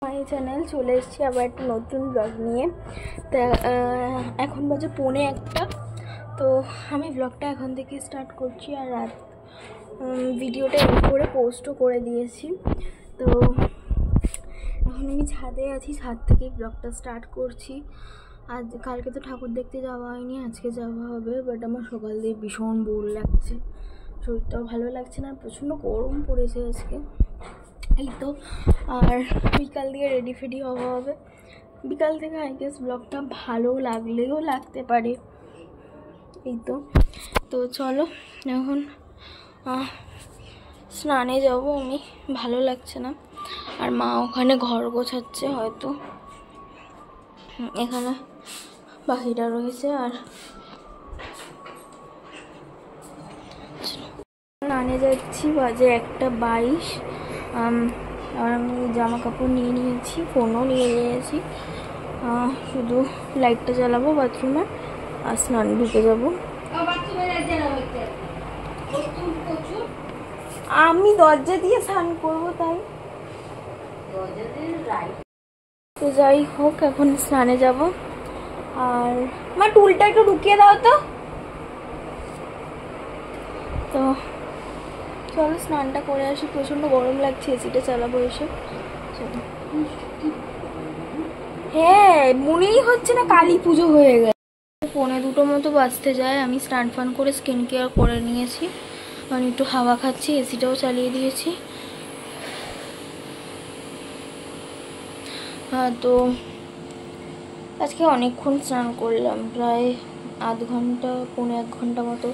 My channel চলে এসেছি আবার একটা নতুন ব্লগ নিয়ে। তা এখন বাজে 1:45। তো আমি ব্লগটা এখন থেকে স্টার্ট করছি আর রাত ভিডিওটা এডিট করে পোস্টও করে দিয়েছি। তো এখন আমি ছাদে আছি, ছাদ থেকে ব্লগটা স্টার্ট করছি। আজ কালকে তো ঠাকুর দেখতে যাওয়া হয়নি, আজকে যাওয়া হবে। বাট আমার সকাল দিয়ে ভীষণ বোর লাগছে, শরীরটাও ভালো লাগছে না, প্রচণ্ড গরম পড়েছে আজকে। এই তো আর বিকাল দিয়ে রেডি ফেডি হওয়া হবে। বিকাল থেকে আই গেস ব্লগটা ভালো লাগলেও লাগতে পারে। এই তো তো চলো এখন স্নানে যাব আমি, ভালো লাগছে না। আর মা ওখানে ঘর গোছাচ্ছে, হয়তো এখানে বাকিটা রয়েছে। আর স্নানে যাচ্ছি, বাজে 1:22। আর আমি জামা কাপড় নিয়ে নিয়েছি, ফোনও নিয়ে নিয়েছি। শুধু লাইটটা জ্বালাবো বাথরুমে আর স্নানে ঢুকে যাবো। আমি দরজা দিয়ে স্নান করবো, তাই তো যাই হোক এখন স্নানে যাব। আর মা টুলটা একটু ঢুকিয়ে দাও তো। তো চলো স্নানটা করে আসি, প্রচণ্ড গরম লাগছে, এসিটা চালাবো এসে। হ্যাঁ, মনেই হচ্ছে না কালী পুজো হয়ে গেছে। 1:45 মতো বাজতে যায়। আমি স্নান ফান করে স্কিন কেয়ার করে নিয়েছি, আমি একটু হাওয়া খাচ্ছি, এসিটাও চালিয়ে দিয়েছি। তো আজকে অনেকক্ষণ স্নান করলাম, প্রায় আধ ঘন্টা 1.25 ঘন্টা মতো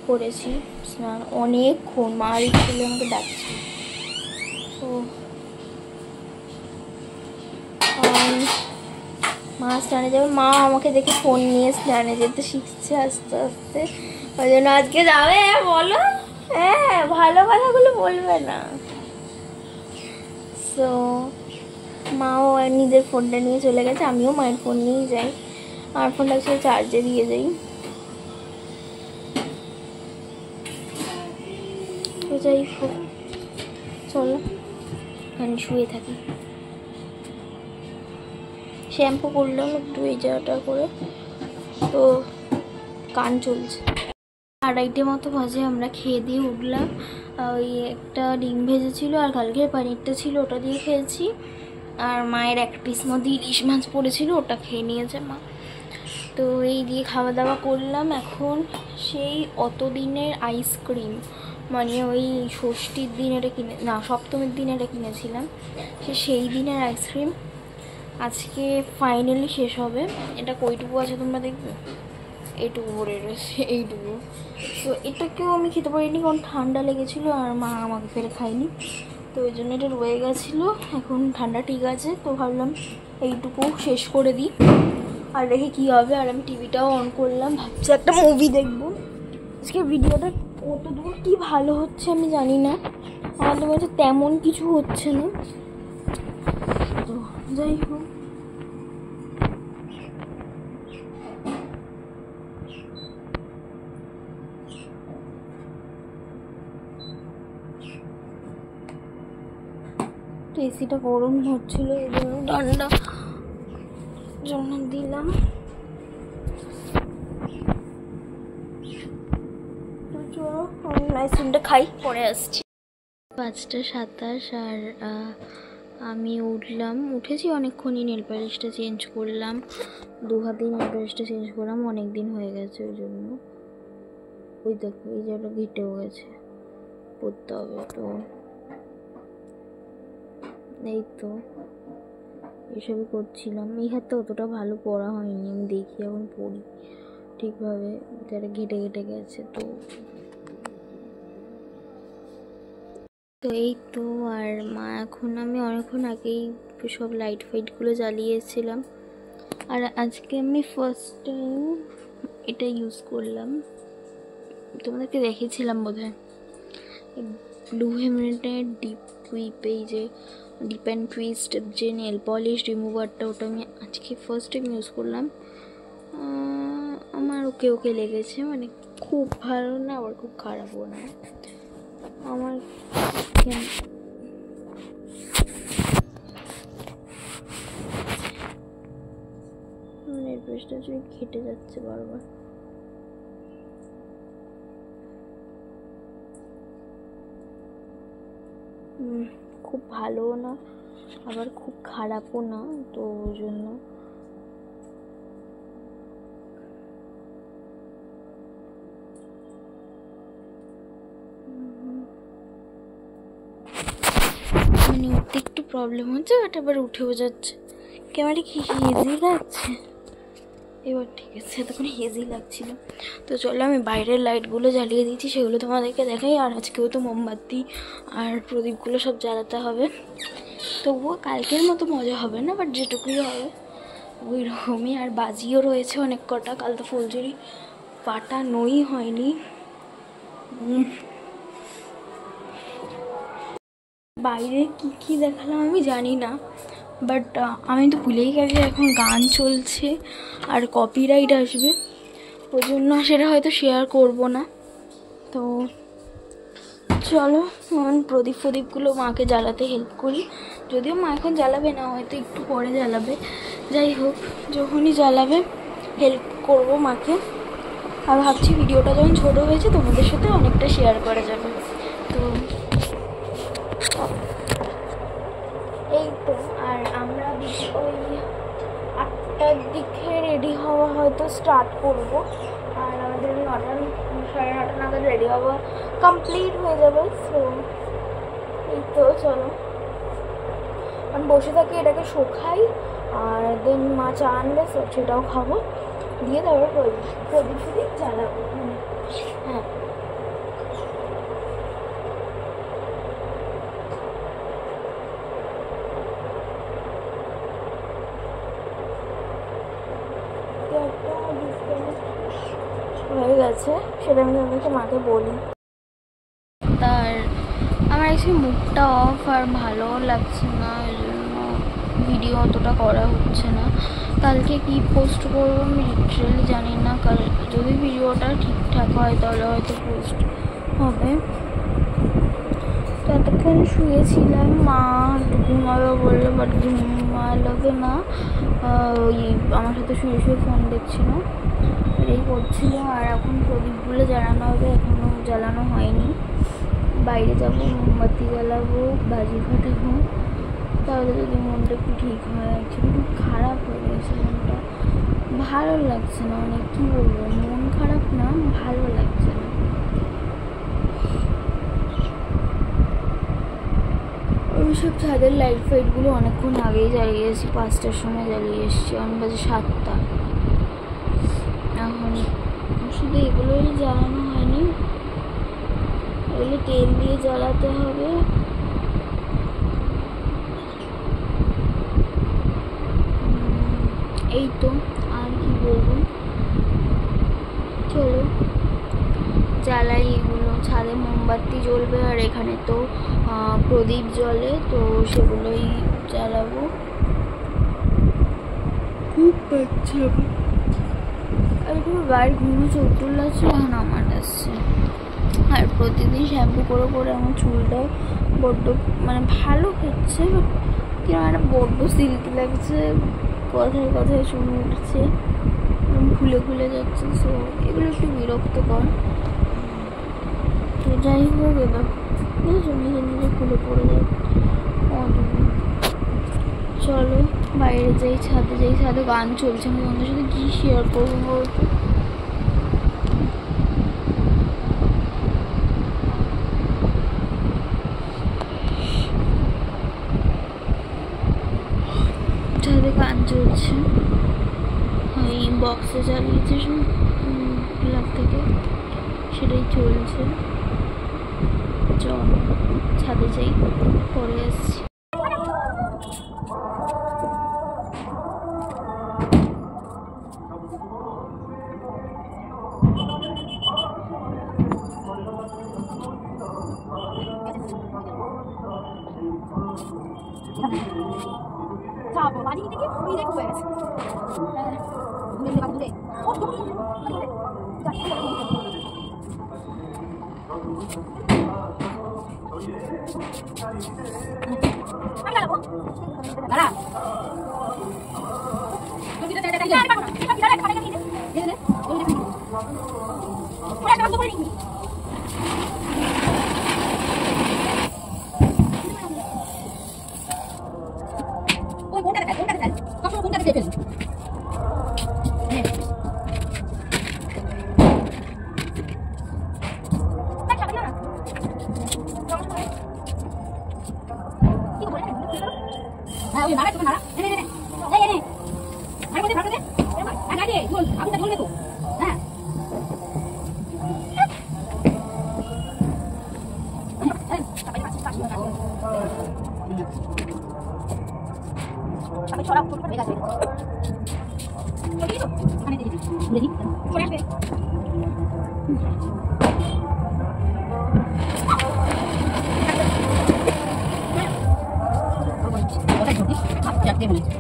করেছি স্নান, অনেকক্ষণ। মা ছেলে আমাকে ডাকছে। তো মা স্নানে যাবে, মা আমাকে দেখে ফোন নিয়ে স্নানে যেতে শিখছে আস্তে আস্তে, ওই জন্য আজকে যাবে। বলো, হ্যাঁ ভালো কথাগুলো বলবে না। তো মাও নিজের ফোনটা নিয়ে চলে গেছে, আমিও মায়ের ফোন নিয়েই যাই। আমার ফোনটা চার্জে দিয়ে যাই। তো যাই হোক চলো আমি শুয়ে থাকি। শ্যাম্পু করলাম একটু এই জায়গাটা করে, তো কান চলছে। 2:30 মতো বাজে, আমরা খেয়ে দিয়ে উঠলাম। ওই একটা ডিম ভেজেছিল আর কালকের পানিরটা ছিল, ওটা দিয়ে খেয়েছি। আর মায়ের 1 পিস মধ্যে ইলিশ মাছ পড়েছিল, ওটা খেয়ে নিয়েছে মা। তো এই দিয়ে খাওয়া দাওয়া করলাম। এখন সেই অত দিনের আইসক্রিম, মানে ওই ষষ্ঠীর দিন এটা সপ্তমীর দিন এটা কিনেছিলাম, সেই দিনের আইসক্রিম আজকে ফাইনালি শেষ হবে। এটা কইটুকু আছে তোমরা দেখবে, এইটুকু ভরে রয়েছে, এইটুকু। তো এটাকেও আমি খেতে পারিনি, কারণ ঠান্ডা লেগেছিলো আর মা আমাকে ফেলে খায়নি, তো ওই জন্য এটা রয়ে গেছিলো। এখন ঠান্ডা ঠিক আছে, তো ভাবলাম এইটুকু শেষ করে দিই, আর রেখে কী হবে। আর আমি টিভিটাও অন করলাম, ভাবছি একটা মুভি দেখবো। আজকে ভিডিওটা কতদূর কী ভালো হচ্ছে আমি জানি না, আমাদের মধ্যে তেমন কিছু হচ্ছে না। তো যাই হোক এসিটা গরম হচ্ছিল, এই জন্য ঠান্ডা জন্য দিলাম। তো চলো আমি আইসক্রিমটা খাই, পরে আসছি। 5:27 আর আমি উঠেছি অনেকক্ষণই। নেল পালিশটা চেঞ্জ করলাম, 2 হাতেই নেল পালিশটা চেঞ্জ করলাম, অনেক দিন হয়ে গেছে ওই জন্য। ওই দেখো এই জায়গাটা ঘেটেও গেছে, পরতে হবে। তো এই তো এসবই করছিলাম। এই হাতটা অতটা ভালো পড়া হয়নি, আমি দেখি এখন পড়ি ঠিকভাবে, যারা ঘেটে ঘেটে গেছে। তো এই তো আর মা এখন, আমি অনেকক্ষণ আগেই সব লাইট ফাইটগুলো জ্বালিয়েছিলাম। আর আজকে আমি ফার্স্ট টাইম এটা ইউজ করলাম, তোমাদেরকে দেখেছিলাম বোধহয়, ব্লু হেভেনের ডিপ উইপ, এই যে ডিপ অ্যান্ড টুইস্ট যে নেল পলিশ রিমুভারটা, ওটা আমি আজকে ফার্স্ট টাইম ইউজ করলাম। আমার ওকে লেগেছে, মানে খুব ভালো না আবার খুব খারাপও না। আমার পরিবেশটা ঘেটে যাচ্ছে বারবার। খুব ভালোও না আবার খুব খারাপও না, তো ওই জন্য মানে উঠতে একটু প্রবলেম হচ্ছে, বাট আবার উঠেও যাচ্ছে। ক্যামেরা কি হেজি লাগছে? এবার ঠিক আছে, তখন হেজি লাগছিল। তো চলো আমি বাইরের লাইটগুলো জ্বালিয়ে দিয়েছি, সেগুলো তোমাদেরকে দেখাই। আর আজকেও তো মোমবাতি আর প্রদীপগুলো সব জ্বালাতে হবে। তবুও কালকের মতো মজা হবে না, বাট যেটুকুই হবে ওই রকমই। আর বাজিও রয়েছে অনেক কটা, কাল তো ফুলঝুরি পাটানোই হয়নি। বাইরে কি দেখালাম আমি জানি না, বাট আমি তো ভুলেই গেছি এখন গান চলছে আর কপিরাইট আসবে, ওই জন্য সেটা হয়তো শেয়ার করব না। তো চলো প্রদীপগুলো মাকে জ্বালাতে হেল্প করি। যদিও মা এখন জ্বালাবে না, হয়তো একটু পরে জ্বালাবে। যাই হোক, যখনই জ্বালাবে হেল্প করব মাকে। আর ভাবছি ভিডিওটা যখন ছোটো হয়েছে তোমাদের সাথে অনেকটা শেয়ার করা যাবে। তো এই তো, আর আমরা ওই 8টার দিকে রেডি হওয়া হয়তো স্টার্ট করব। আর আমাদের 9:30 নাগাদ রেডি হওয়া কমপ্লিট হয়ে যাবে। সো এই তো চলো আমি বসে থাকি, এটাকে শোকাই, আর দেন মা চা আনবে, সেটাও খাবো, দিয়ে তারপরে প্রদীপ জ্বালাবো। হ্যাঁ, হয়ে গেছে, সেটা আমি তোমাদেরকে মাকে বলি। তার আমার এসে মুখটা অফ আর ভালো লাগছে না, ওই জন্য ভিডিও অতটা করা হচ্ছে না। কালকে কি পোস্ট করবো আমি লিটারালি জানি না। কাল যদি ভিডিওটা ঠিকঠাক হয় তাহলে হয়তো পোস্ট হবে। তো এতক্ষণ শুয়েছিলাম, মা ঘুমাবে বললো, বাট ঘুমালো তো না, ওই আমার সাথে শুয়ে ফোন দেখছিল, এই করছিল। আর এখন প্রদীপগুলো জ্বালানো হবে, এখনও জ্বালানো হয়নি। বাইরে যাবো, মোমবাতি জ্বালাবো, বাজি ফাটাবো, তাহলে যদি মনটা একটু ঠিক হয়। অ্যাকচুয়ালি খুব খারাপ হয়ে গেছে মনটা, ভালো লাগছে না, মানে কী বলবো, মন খারাপ না, ভালো লাগছে না। ওইসব ছাদের লাইট ফাইটগুলো অনেকক্ষণ আগেই জ্বালিয়ে এসেছি, 5টার সময় জ্বালিয়ে এসেছি, এখন বাজে 7টা। এখন শুধু এগুলোই জ্বালানো হয়নি, এগুলো তেল দিয়ে জ্বালাতে হবে। এই তো, আর কি বলবো, চলো জ্বালাই এগুলো। ছাদে মোমবাতি জ্বলবে আর এখানে তো প্রদীপ জ্বলে, তো সেগুলোই জ্বালাবো। খুব বাচ্চা এখন গায়ের ঘুমো চোখ লাগছে, এখন আমার আসছে। আর প্রতিদিন শ্যাম্পু করে করে আমার চুলটাও বড্ড মানে ভালো হচ্ছে, কিরকম একটা বড্ড সিল্কি লাগছে, কথায় কথায় চুল উঠছে, খুলে যাচ্ছে। সো এগুলো একটু বিরক্তকর। তো যাই হোক, এবার নিজে নিজে খুলে পড়ে যায়। চলো বাইরে যাই, ছাদে যাই। ছাদে গান চলছে, আমি তোমাদের সাথে কী শেয়ার করবো বলতো। ছাদে গান চলছে, ওই বক্সে চালিয়েছে ক্লাব থেকে, সেটাই চলছে। চলো ছাদে যাই, পরে আসছি। 많이 되게 보이는 거예요. 근데 근데 나라. শব্দ করে নিবি ওই কোনটা দেখায় কখনো কোনটা দেখে ফেলবি হ্যাঁ ওই নাড়া তো নাড়া নে নে নে এই নে আর মধ্যে ভালো দে আর গাড়ি চল আমি তো চলবে তো হ্যাঁ আমি ছড়া ফুল করে গেছে চলি তো এখানে দিয়ে দিই ঘুরে দিই চলে আসবে ওটা ঢুকি চারটে বলেছি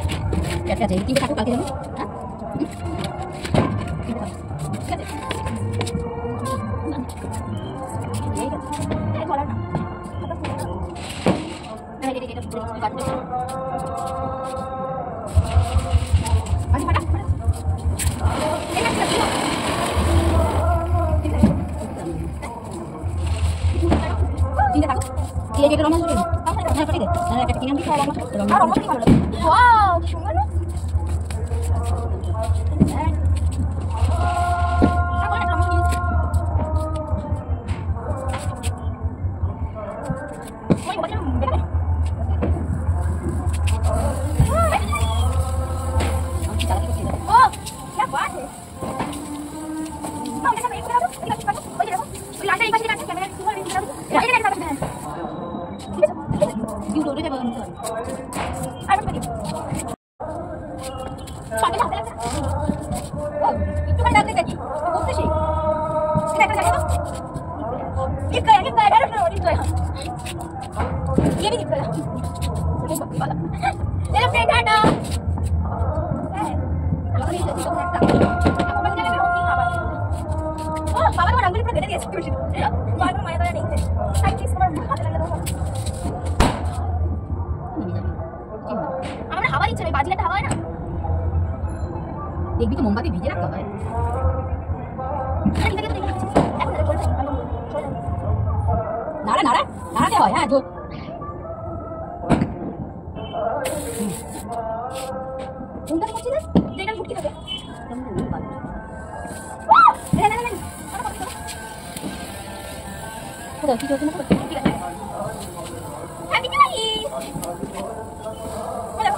চারটে আছে তিনটে থাকো কালকে যাবো হ্যাঁ ঠিক আছে এই বলার না ये रोमांस हो रहा है पड़ी दे अरे कट किया हम भी रोमांस की भाলো লাগে ওয়াও কি সুন্দর না ये भी दिख रहा है चलो फ्रेंड टाटा बाबा को रंगोली पूरा घेरे दिया खुशी बाबा को माया तो नहीं थे आई किस पर हाथ लगा दो আমরা হাওয়া দিচ্ছে না বাজিলাটা হাওয়া না দেখবি তো মোমবাতি ভিজে রাখতে হয় নাড়া নাড়া নাড়াতে হয় হ্যাঁ জোর কোনটা করছিস না যেটা ফুটকি থাকে কোথাও কি করছিস না ঠিক আছে হ্যাপি নিউ ইয়ার হ্যালো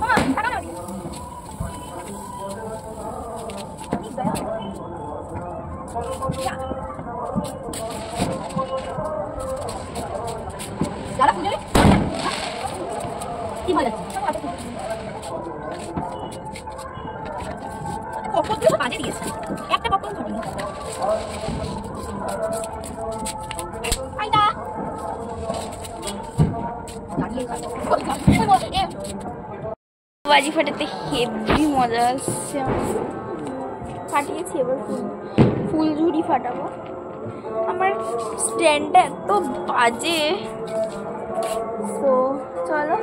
মামা টাকা নাও যারা পুজো কি ভালো লাগছে পপকর্ন তো বাজে দিয়েছে একটা পপকর্ন ধরি আইদা বাজি ফাটাতে হেভি মজা আসছে ফাটিয়েছি এবার ফুলঝুরি ফাটাবো আমার স্ট্যান্ডটা এত বাজে তো চলো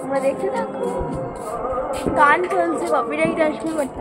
আমরা দেখতে থাকো গান চলছে কপিরাইট আসবে বাট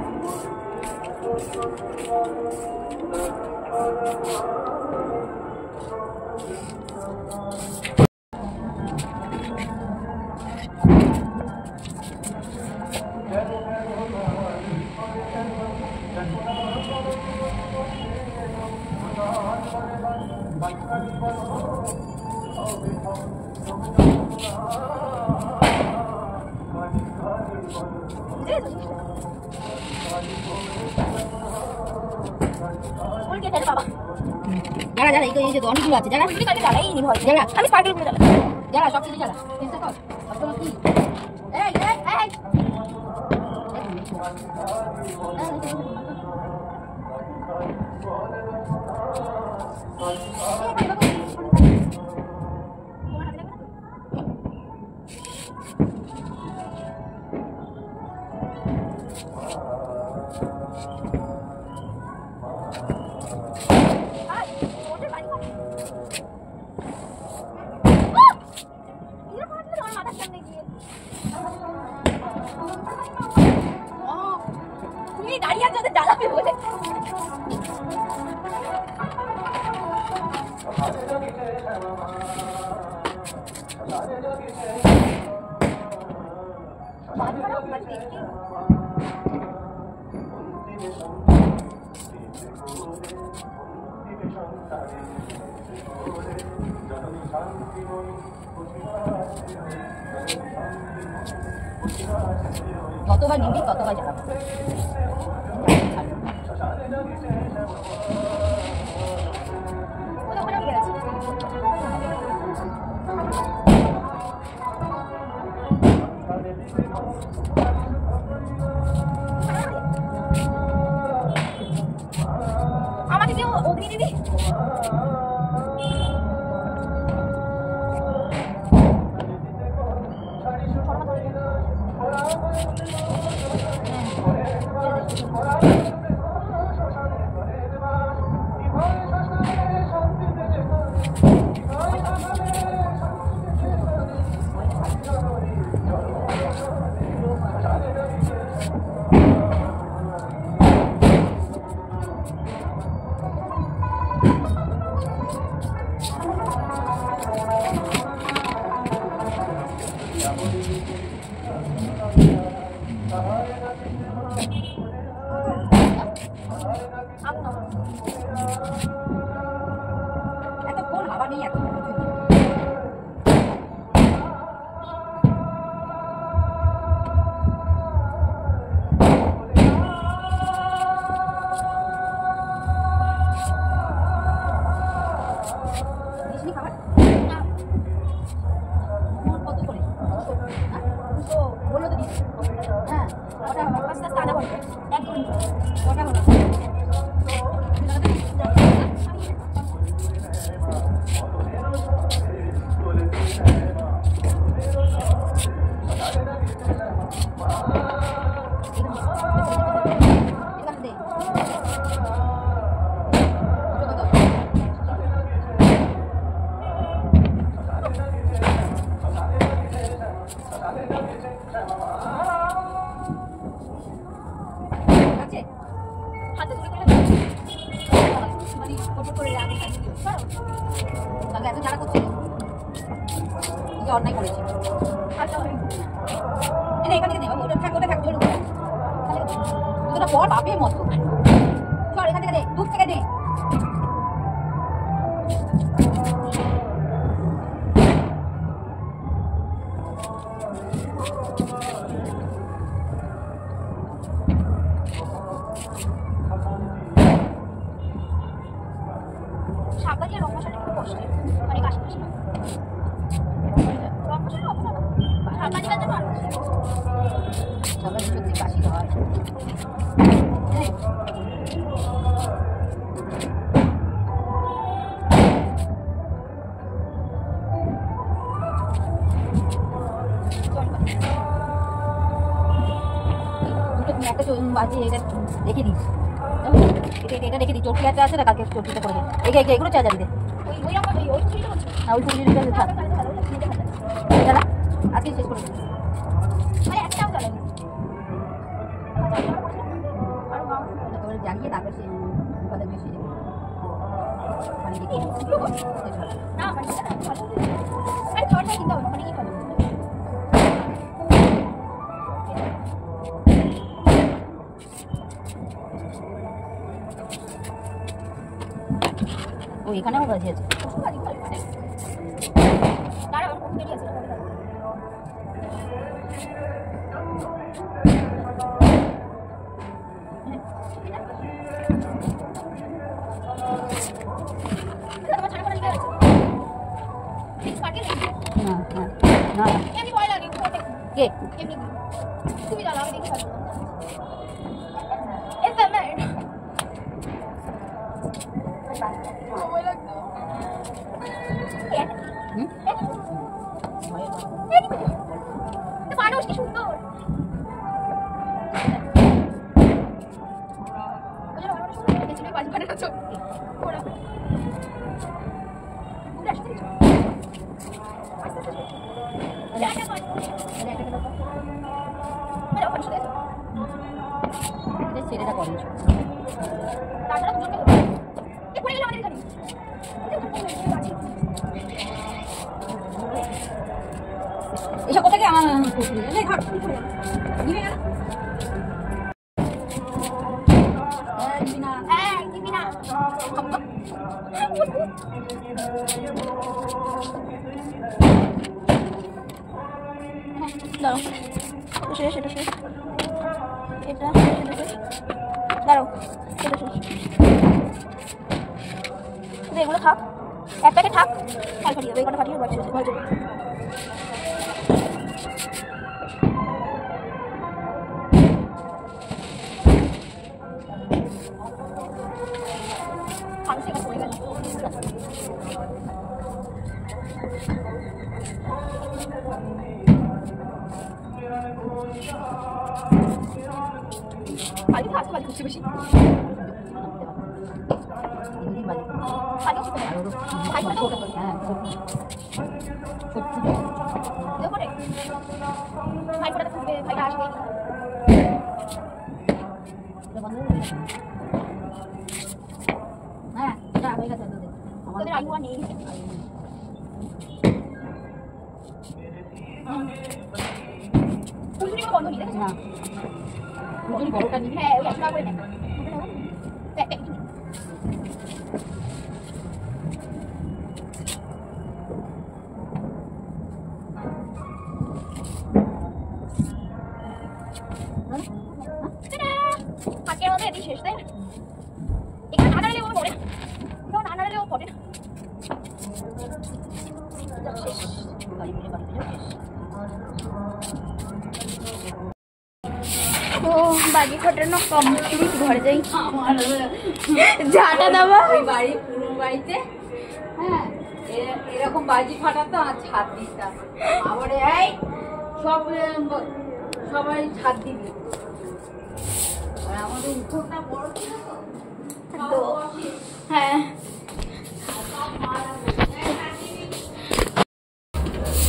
যারা যারা এই যে অনেকগুলো আছে যারা তুমি কালকে জ্বালাই নি ভয় যারা আমি স্পার্কেল করে জ্বালা যারা সব কিছু জ্বালা চিন্তা কর সবগুলো কি এই এই তুমি দাঁড়িয়ে আছো জ্বালাবে বলে যতবার নিবি ততবার জ্বালাবো। আমাকে কেউ অগ্নি দিবি? এতক্ষণ হাওয়া নেই, এত খাবার কত করে? বললো তো দিচ্ছি। হ্যাঁ, ওটা আস্তে আস্তে আধা ঘন্টা, একদম ওটা হলো হাতে তুলে করে মানে ফটো করে রাখি তাহলে এত যারা করছে যে অন্যায় করেছে এখান থেকে নেই ওটা থাক জোর দুটোটা পর বাপের মতো চল এখান থেকে দে দূর থেকে দে সাবধানে রং মশাটা একটু কষ্টে মানে কাশি কাশি রং মশাটা হবে না সাবধানে জন্য আর সবাই সত্যি কাশি হয় একটা বাজে এটা রেখে দিস এটা রেখে দিই চটকি একটা আছে না কালকে চটকিটা করে দিই এগুলো চার্জারি দে না ওই ফুলটা থাক এটা না আজকে শেষ করে দিই জানিয়ে তারপরে সে উপাদান বেশি যাবে ও এখানেও বাজি আছে মানুষ কি সুন্দর ছেলেটা করে তাছাড়া দুজনকে পড়ে গেলে আমাদের এখানে থেকে আমার দাঁড়াও, শেষ, এটা শেষ, এটা শেষ, দাঁড়াও, এটা শেষ, এগুলো থাক, এক প্যাকেট থাক, কাল ফাটিয়ে দেবো, এই কটা ফাটিয়ে বাড়ি শেষ ঘরে চলে। বড়টা নিবি, হ্যাঁ ওই 10 টাকা করে নেন। পাকের মধ্যে এদিকে শেষ, তাই না? এখানে না নাড়লে ও পড়ে, এখানে না নাড়লে ও পড়ে না। শেষ বাড়ি মিলে বাড়ি মিলে শেষ। তো বাজি ফাটানো কমপ্লিট, ঘরে যাই। ঝাঁটা দেওয়া ওই বাড়ি পুরো বাড়িতে, হ্যাঁ এরকম বাজি ফাটাতো আর ছাদ দিতাম। আবার এই সব সবাই ছাদ দিবি। আর আমাদের উঠোনটা বড় ছিল তো হ্যাঁ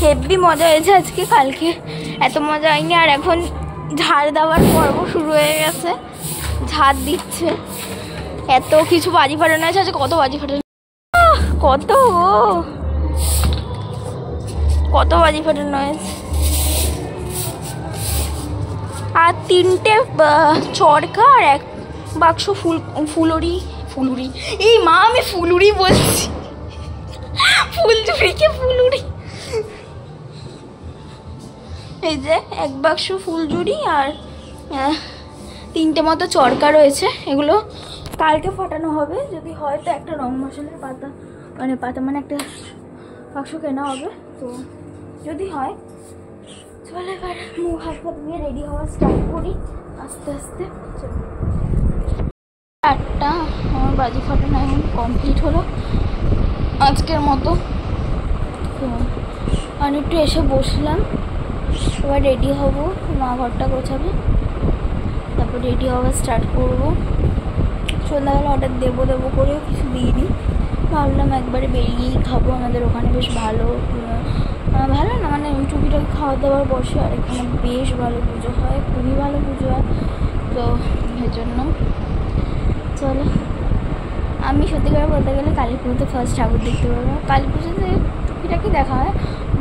হেভি মজা হয়েছে আজকে, কালকে এত মজা হয়নি। আর এখন ঝাড় দেওয়ার পর্ব শুরু হয়ে গেছে, ঝাড় দিচ্ছে। এত কিছু বাজি ফাটানো হয়েছে আজকে, কত বাজি ফাটানো, কত কত বাজি ফাটানো হয়েছে। আর 3টে চরকা আর 1 বাক্স ফুলুরি। এই মা, আমি ফুলুরি বলছি, ফুলঝুরিকে ফুলুরি। এই যে 1 বাক্স ফুলঝুরি আর 3টে মতো চরকা রয়েছে। এগুলো কালকে ফাটানো হবে, যদি হয় তো একটা রং মশলার পাতা মানে একটা বাক্স কেনা হবে। তো যদি হয় চলে, এবার মুখ হাত পা ধুয়ে রেডি হওয়া স্টার্ট করি আস্তে আস্তে। চলো 8টা, আমার বাজি ফাটানো এখন কমপ্লিট হলো আজকের মতো। তো আমি একটু এসে বসলাম, এবার রেডি হব, মা ঘরটা গোছাবে, তারপর রেডি হওয়া স্টার্ট করবো। সন্ধ্যাবেলা অর্ডার দেবো করেও কিছু দিইনি, ভাবলাম একবারে বেরিয়েই খাবো। আমাদের ওখানে বেশ ভালো ভালো না মানে টুকিটাকি খাওয়া দাওয়ার বসে, আর এখানে বেশ ভালো পুজো হয়, খুবই ভালো পুজো হয়। তো এই জন্য চলো, আমি সত্যি করে বলতে গেলে কালী পুজোতে ফার্স্ট ঠাকুর দেখতে পারবো। কালী পুজোতে টুকিটাকি দেখা হয়,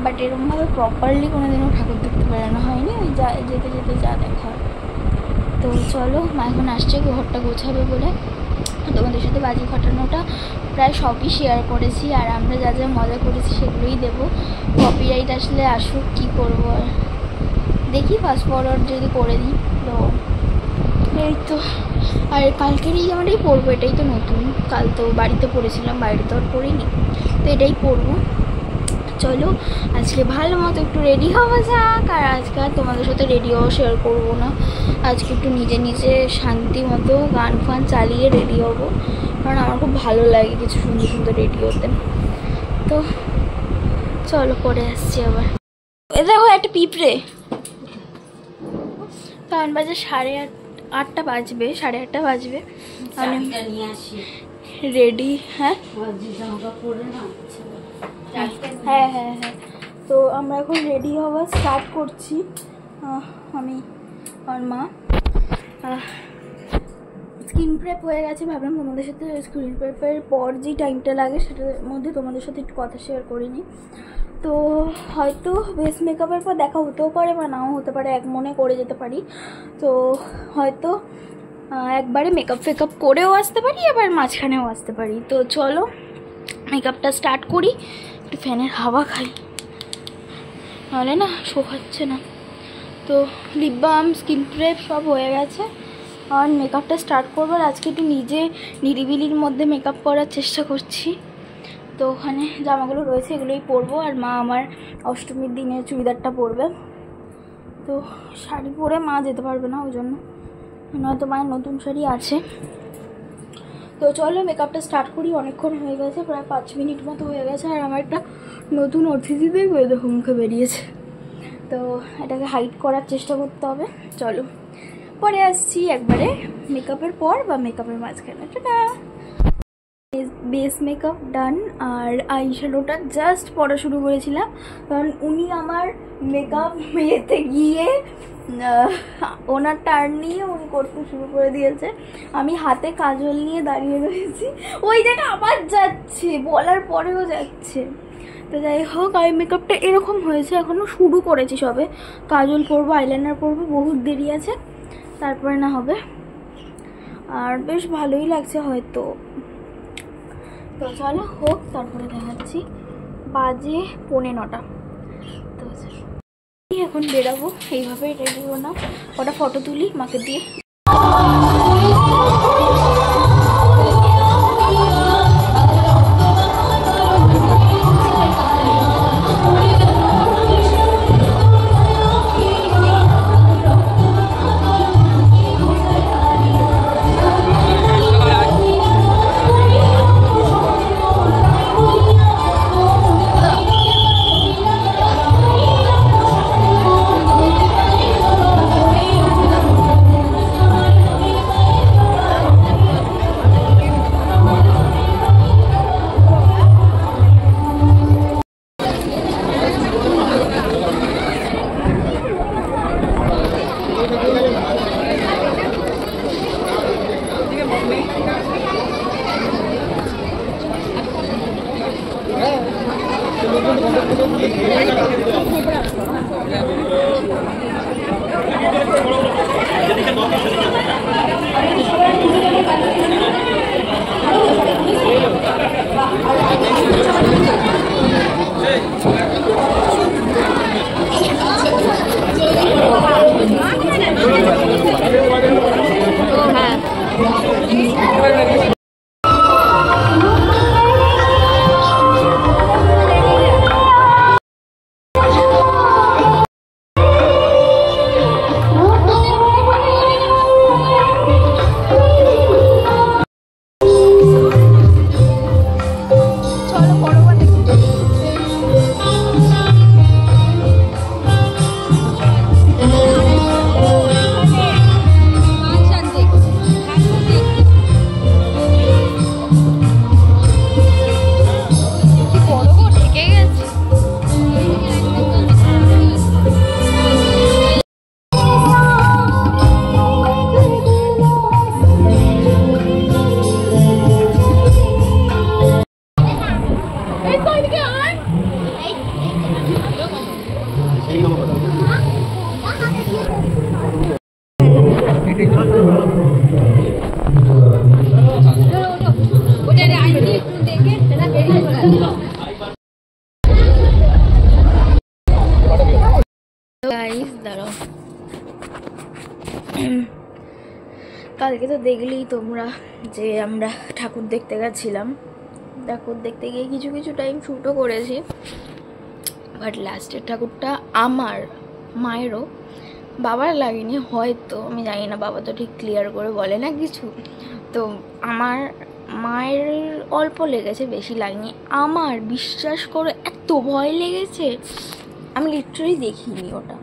বাট এরকমভাবে প্রপারলি কোনো দিনও ঠাকুর দেখতে বেরোনো হয়নি, ওই যেতে যেতে যা দেখা হয়। তো চলো, মা এখন আসছে ঘরটা গোছাবে বলে। তোমাদের সাথে বাজি ফাটানোটা প্রায় সবই শেয়ার করেছি, আর আমরা যা যা মজা করেছি সেগুলোই দেবো। কপিরাইট আসলে আসুক, কী করবো আর, দেখি ফাস্ট ফরওয়ার্ড যদি করে দিই। তো এই তো, আর কালকেরই আমারই পরবো, এটাই তো নতুন। কাল তো বাড়িতে পরেছিলাম, বাইরে তো আর পরিনি, তো এটাই পরবো। চলো আজকে ভালো মতো একটু রেডি হওয়া যাক। আর আজকে আর তোমাদের সাথে রেডিও শেয়ার করবো না, আজকে একটু নিজে নিজে শান্তি মতো গান ফান চালিয়ে রেডি হবো, কারণ আমার খুব ভালো লাগে কিছু সুন্দর সুন্দর রেডিওতে। তো চলো পরে আসছি আবার। এ দেখো একটা পিঁপড়ে। কারণ বাজে 8:30 বাজবে, 8:30 বাজবে। আমি রেডি, হ্যাঁ হ্যাঁ হ্যাঁ হ্যাঁ। তো আমরা এখন রেডি হওয়া স্টার্ট করছি, আমি আর মা। স্কিন প্রেপ হয়ে গেছে, ভাবলাম তোমাদের সাথে স্কিন প্রেপের পর যে টাইমটা লাগে সেটার মধ্যে তোমাদের সাথে একটু কথা শেয়ার করিনি। তো হয়তো বেস মেকআপের পর দেখা হতেও পারে বা নাও হতে পারে, এক মনে করে যেতে পারি। তো হয়তো একবারে মেকআপ ফেকআপ করেও আসতে পারি, আবার মাঝখানেও আসতে পারি। তো চলো মেকআপটা স্টার্ট করি, একটু ফ্যানের হাওয়া খাই, নাহলে না শোকাচ্ছে না। তো লিপ বাম, স্কিন প্রেপ সব হয়ে গেছে, আর মেকআপটা স্টার্ট করবো। আর আজকে একটু নিজে নিরিবিলির মধ্যে মেকআপ করার চেষ্টা করছি। তো ওখানে জামাগুলো রয়েছে, এগুলোই পরবো। আর মা আমার অষ্টমীর দিনে চুড়িদারটা পরবে। তো শাড়ি পরে মা যেতে পারবে না, ওই জন্য নয়তো মায়ের নতুন শাড়ি আছে। তো চলো মেকআপটা স্টার্ট করি। অনেকক্ষণ হয়ে গেছে, প্রায় 5 মিনিট মতো হয়ে গেছে। আর আমার একটা নতুন অতিথি দেখবে, দেখো মুখে বেরিয়েছে। তো এটাকে হাইড করার চেষ্টা করতে হবে। চলো পরে আসছি একবারে মেকআপের পর বা মেকআপের মাঝখানে। টাটা। বেস মেকআপ ডান, আর আইশ্যাডোটা জাস্ট পড়া শুরু করেছিলাম, কারণ উনি আমার মেকআপ ইয়েতে গিয়ে ওনার টার্ন নিয়ে উনি করতে শুরু করে দিয়েছে। আমি হাতে কাজল নিয়ে দাঁড়িয়ে রয়েছি, ওই জায়গা আবার যাচ্ছে, বলার পরেও যাচ্ছে। তো যাই হোক, আই মেকআপটা এরকম হয়েছে, এখনও শুরু করেছি সবে। কাজল পরবো, আইলাইনার পরবো, বহুত দেরি আছে, তারপরে না হবে। আর বেশ ভালোই লাগছে হয়তো। তো চলো হোক, তারপরে দেখাচ্ছি। বাজে 9:15। তো এখন বেরাবো, এইভাবে রেডি না, ওটা ফটো তুলি মাকে দিয়ে। দাঁড়াও, কালকে তো দেখলেই তোমরা যে আমরা ঠাকুর দেখতে গেছিলাম। ঠাকুর দেখতে গিয়ে কিছু কিছু টাইম শ্যুটও করেছি, বাট লাস্টের ঠাকুরটা আমার মায়েরও, বাবার লাগেনি হয়তো, আমি জানি না, বাবা তো ঠিক ক্লিয়ার করে বলে না কিছু। তো আমার মায়ের অল্প লেগেছে, বেশি লাগেনি। আমার বিশ্বাস করে এত ভয় লেগেছে, আমি লিটারালি দেখিনি ওটা।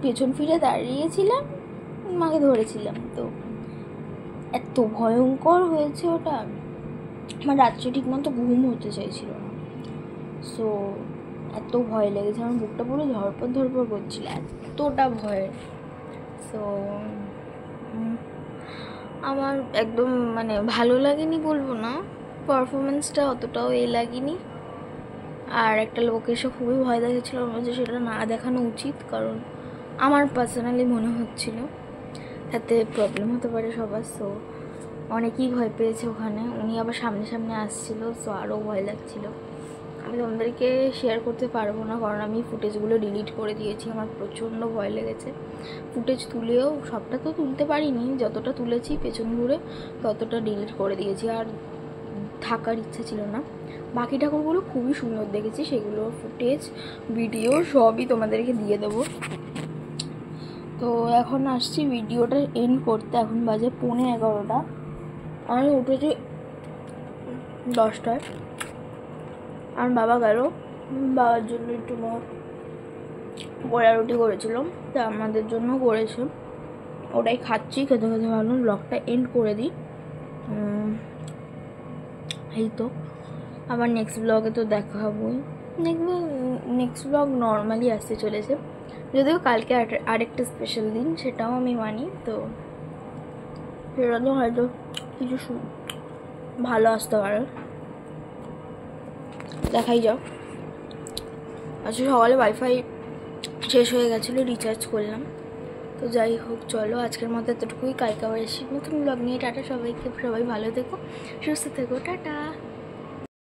পেছন ফিরে দাঁড়িয়েছিলাম, মাকে ধরেছিলাম, তো এত ভয়ঙ্কর হয়েছে ওটা। আমার রাত্রে ঠিক মতো ঘুম হতে চাইছিল না, সো এত ভয় লেগেছে, আমার বুকটা পুরো ধরপড় ধরপড় করছিল, এতটা ভয়। সো আমার একদম মানে ভালো লাগেনি বলবো না, পারফরমেন্সটা অতটাও লাগেনি, আর একটা লোক এসে খুবই ভয় দেখাচ্ছিল, আমার যে সেটা না দেখানো উচিত, কারণ আমার পার্সোনালি মনে হচ্ছিল তাতে প্রবলেম হতে পারে সবার। সো অনেকেই ভয় পেয়েছে ওখানে, উনি আবার সামনে সামনে আসছিল, সো আরও ভয় লাগছিল। আমি তোমাদেরকে শেয়ার করতে পারবো না, কারণ আমি ফুটেজগুলো ডিলিট করে দিয়েছি, আমার প্রচণ্ড ভয় লেগেছে। ফুটেজ তুলেও সবটা তো তুলতে পারিনি, যতটা তুলেছি পেছন ঘুরে ততটা ডিলিট করে দিয়েছি, আর থাকার ইচ্ছা ছিল না। বাকি ঠাকুরগুলো খুবই সুন্দর দেখেছি, সেগুলো ফুটেজ ভিডিও সবই তোমাদেরকে দিয়ে দেবো। তো এখন আসছি ভিডিওটা এন্ড করতে, এখন বাজে 11:15। আমি উঠেছি 10টায়, আর বাবা গেল, বাবার জন্য একটু মা গোড়া রুটি করেছিলাম, তা আমাদের জন্য করেছে, ওটাই খাচ্ছি। খেতে খেতে ভালো ব্লগটা এন্ড করে দিই। এই তো আবার নেক্সট ব্লগে তো দেখা হবই। নেক্সট ব্লগ নর্মালি আসতে চলেছে, যদিও কালকে আরেকটা স্পেশাল দিন, সেটাও আমি মানি। তো সেটা তো হয়তো কিছু ভালো আসতে পারে, দেখাই যাও। আজকে সকালে ওয়াইফাই শেষ হয়ে গেছিলো, রিচার্জ করলাম। তো যাই হোক, চলো আজকের মতো এতটুকুই, কালকে আবার এসে নতুন ব্লগ নিয়ে। টাটা সবাইকে, সবাই ভালো থেকো, সুস্থ থেকো, টাটা।